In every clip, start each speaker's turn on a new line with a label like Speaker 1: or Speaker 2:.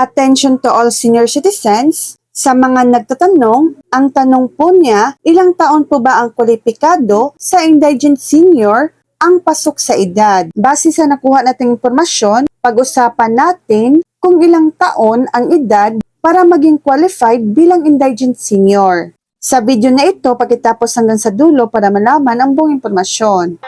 Speaker 1: Attention to all senior citizens. Sa mga nagtatanong, ang tanong po niya, ilang taon po ba ang kwalipikado sa indigent senior ang pasok sa edad? Base sa nakuha nating impormasyon, pag-usapan natin kung ilang taon ang edad para maging qualified bilang indigent senior. Sa video na ito, pagkatapos hanggang sa dulo para malaman ang buong impormasyon.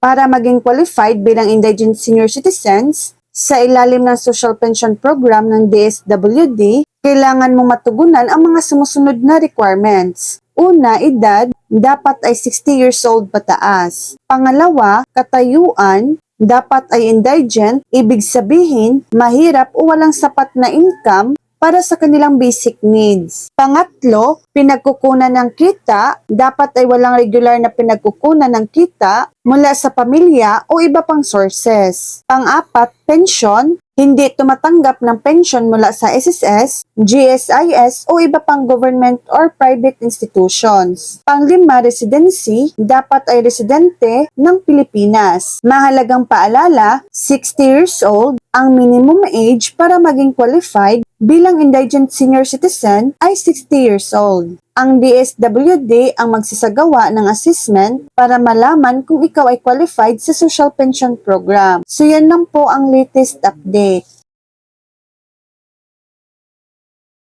Speaker 1: Para maging qualified bilang indigent senior citizens, sa ilalim ng Social Pension Program ng DSWD, kailangan mong matugunan ang mga sumusunod na requirements. Una, edad, dapat ay 60 years old pataas. Pangalawa, katayuan, dapat ay indigent, ibig sabihin, mahirap o walang sapat na income para sa kanilang basic needs. Pangatlo, pinagkukunan ng kita, dapat ay walang regular na pinagkukunan ng kita mula sa pamilya o iba pang sources. Pang-apat, pension, hindi tumatanggap ng pension mula sa SSS, GSIS o iba pang government or private institutions. Pang-lima, residency, dapat ay residente ng Pilipinas. Mahalagang paalala, 60 years old, ang minimum age para maging qualified bilang indigent senior citizen ay 60 years old. Ang DSWD ang magsasagawa ng assessment para malaman kung ikaw ay qualified sa Social Pension Program. So yan lang po ang latest update.